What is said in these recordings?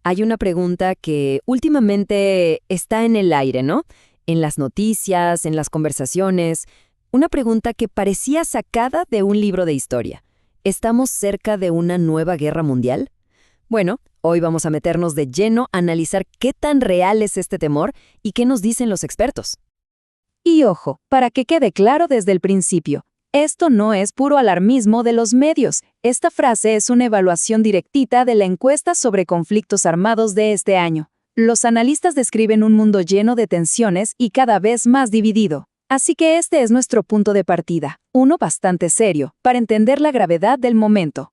Hay una pregunta que últimamente está en el aire, ¿no? En las noticias, en las conversaciones. Una pregunta que parecía sacada de un libro de historia. ¿Estamos cerca de una nueva guerra mundial? Bueno, hoy vamos a meternos de lleno a analizar qué tan real es este temor y qué nos dicen los expertos. Y ojo, para que quede claro desde el principio, esto no es puro alarmismo de los medios. Esta frase es una evaluación directita de la encuesta sobre conflictos armados de este año. Los analistas describen un mundo lleno de tensiones y cada vez más dividido. Así que este es nuestro punto de partida, uno bastante serio, para entender la gravedad del momento.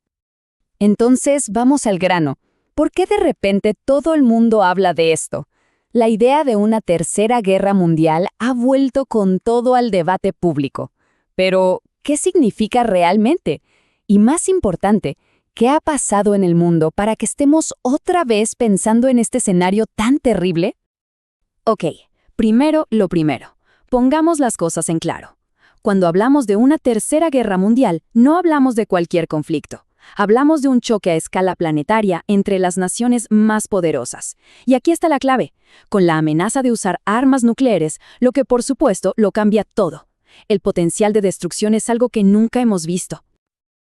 Entonces, vamos al grano. ¿Por qué de repente todo el mundo habla de esto? La idea de una tercera guerra mundial ha vuelto con todo al debate público. Pero, ¿qué significa realmente? Y más importante, ¿qué ha pasado en el mundo para que estemos otra vez pensando en este escenario tan terrible? Ok, primero lo primero. Pongamos las cosas en claro. Cuando hablamos de una tercera guerra mundial, no hablamos de cualquier conflicto. Hablamos de un choque a escala planetaria entre las naciones más poderosas. Y aquí está la clave, con la amenaza de usar armas nucleares, lo que por supuesto lo cambia todo. El potencial de destrucción es algo que nunca hemos visto.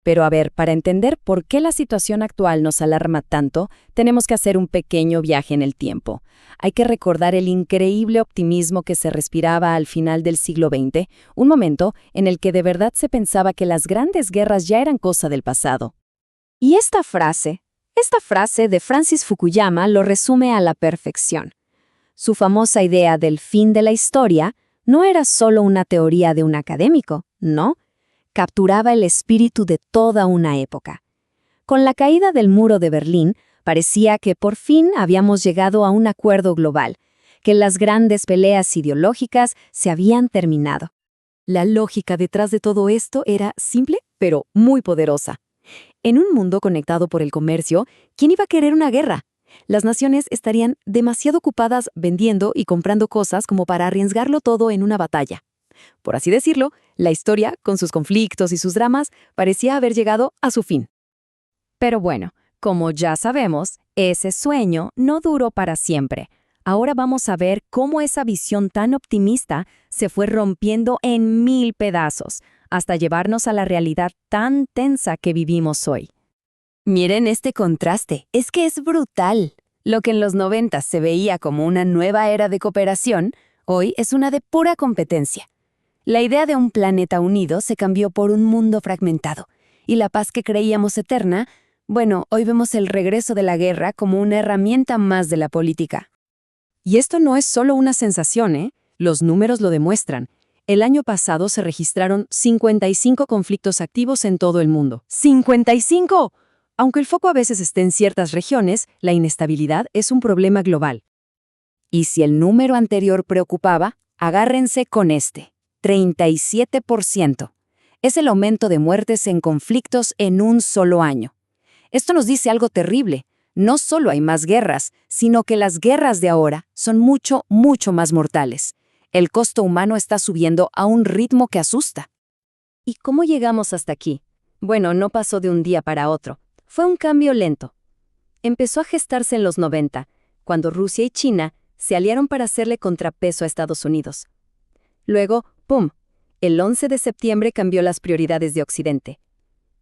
Pero a ver, para entender por qué la situación actual nos alarma tanto, tenemos que hacer un pequeño viaje en el tiempo. Hay que recordar el increíble optimismo que se respiraba al final del siglo XX, un momento en el que de verdad se pensaba que las grandes guerras ya eran cosa del pasado. Y esta frase de Francis Fukuyama lo resume a la perfección. Su famosa idea del fin de la historia no era solo una teoría de un académico, no. Capturaba el espíritu de toda una época. Con la caída del muro de Berlín, parecía que por fin habíamos llegado a un acuerdo global, que las grandes peleas ideológicas se habían terminado. La lógica detrás de todo esto era simple, pero muy poderosa. En un mundo conectado por el comercio, ¿quién iba a querer una guerra? Las naciones estarían demasiado ocupadas vendiendo y comprando cosas como para arriesgarlo todo en una batalla. Por así decirlo, la historia, con sus conflictos y sus dramas, parecía haber llegado a su fin. Pero bueno, como ya sabemos, ese sueño no duró para siempre. Ahora vamos a ver cómo esa visión tan optimista se fue rompiendo en 1000 pedazos, hasta llevarnos a la realidad tan tensa que vivimos hoy. Miren este contraste, es que es brutal. Lo que en los 90 se veía como una nueva era de cooperación, hoy es una de pura competencia. La idea de un planeta unido se cambió por un mundo fragmentado, y la paz que creíamos eterna, bueno, hoy vemos el regreso de la guerra como una herramienta más de la política. Y esto no es solo una sensación, ¿eh? Los números lo demuestran. El año pasado se registraron 55 conflictos activos en todo el mundo. ¡55! Aunque el foco a veces esté en ciertas regiones, la inestabilidad es un problema global. Y si el número anterior preocupaba, agárrense con este, 37%. Es el aumento de muertes en conflictos en un solo año. Esto nos dice algo terrible. No solo hay más guerras, sino que las guerras de ahora son mucho, mucho más mortales. El costo humano está subiendo a un ritmo que asusta. ¿Y cómo llegamos hasta aquí? Bueno, no pasó de un día para otro. Fue un cambio lento. Empezó a gestarse en los 90, cuando Rusia y China se aliaron para hacerle contrapeso a Estados Unidos. Luego, ¡pum!, el 11 de septiembre cambió las prioridades de Occidente.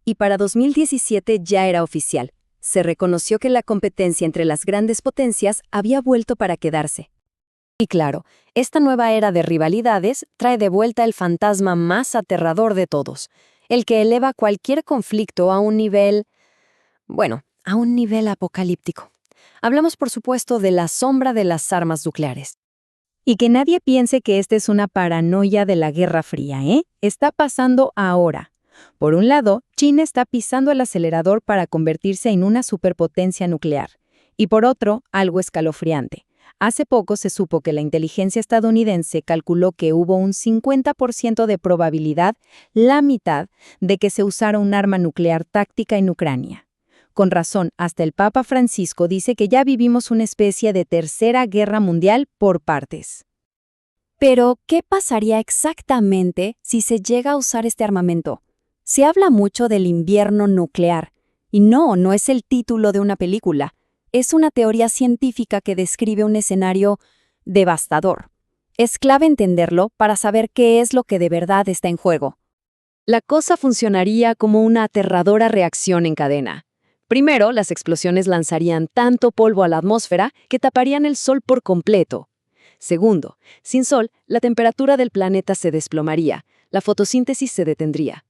Y para 2017 ya era oficial. Se reconoció que la competencia entre las grandes potencias había vuelto para quedarse. Y claro, esta nueva era de rivalidades trae de vuelta el fantasma más aterrador de todos, el que eleva cualquier conflicto a un nivel, a un nivel apocalíptico. Hablamos, por supuesto, de la sombra de las armas nucleares. Y que nadie piense que esta es una paranoia de la Guerra Fría, ¿eh? Está pasando ahora. Por un lado, China está pisando el acelerador para convertirse en una superpotencia nuclear. Y por otro, algo escalofriante. Hace poco se supo que la inteligencia estadounidense calculó que hubo un 50% de probabilidad, la mitad, de que se usara un arma nuclear táctica en Ucrania. Con razón, hasta el Papa Francisco dice que ya vivimos una especie de tercera guerra mundial por partes. Pero, ¿qué pasaría exactamente si se llega a usar este armamento? Se habla mucho del invierno nuclear. Y no es el título de una película. Es una teoría científica que describe un escenario devastador. Es clave entenderlo para saber qué es lo que de verdad está en juego. La cosa funcionaría como una aterradora reacción en cadena. Primero, las explosiones lanzarían tanto polvo a la atmósfera que taparían el Sol por completo. Segundo, sin Sol, la temperatura del planeta se desplomaría, la fotosíntesis se detendría.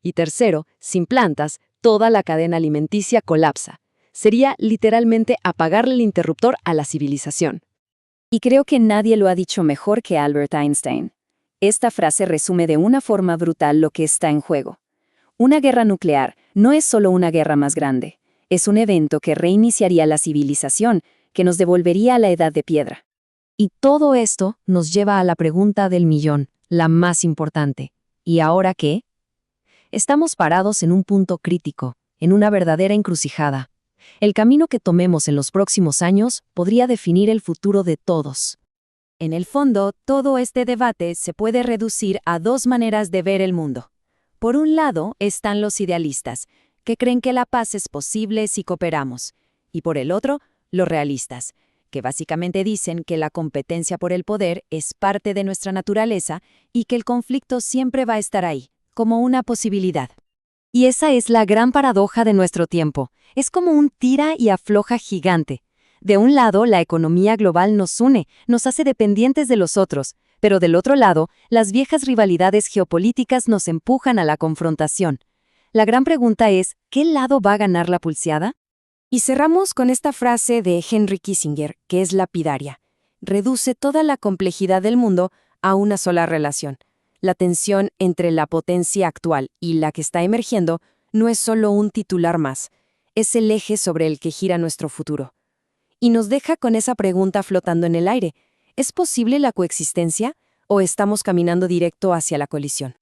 Y tercero, sin plantas, toda la cadena alimenticia colapsa. Sería literalmente apagarle el interruptor a la civilización. Y creo que nadie lo ha dicho mejor que Albert Einstein. Esta frase resume de una forma brutal lo que está en juego. Una guerra nuclear no es solo una guerra más grande, es un evento que reiniciaría la civilización, que nos devolvería a la edad de piedra. Y todo esto nos lleva a la pregunta del millón, la más importante. ¿Y ahora qué? Estamos parados en un punto crítico, en una verdadera encrucijada. El camino que tomemos en los próximos años podría definir el futuro de todos. En el fondo, todo este debate se puede reducir a dos maneras de ver el mundo. Por un lado están los idealistas, que creen que la paz es posible si cooperamos, y por el otro, los realistas, que básicamente dicen que la competencia por el poder es parte de nuestra naturaleza y que el conflicto siempre va a estar ahí, como una posibilidad. Y esa es la gran paradoja de nuestro tiempo. Es como un tira y afloja gigante. De un lado, la economía global nos une, nos hace dependientes de los otros, pero del otro lado, las viejas rivalidades geopolíticas nos empujan a la confrontación. La gran pregunta es, ¿qué lado va a ganar la pulseada? Y cerramos con esta frase de Henry Kissinger, que es lapidaria. Reduce toda la complejidad del mundo a una sola relación. La tensión entre la potencia actual y la que está emergiendo no es solo un titular más, es el eje sobre el que gira nuestro futuro. Y nos deja con esa pregunta flotando en el aire. ¿Es posible la coexistencia o estamos caminando directo hacia la colisión?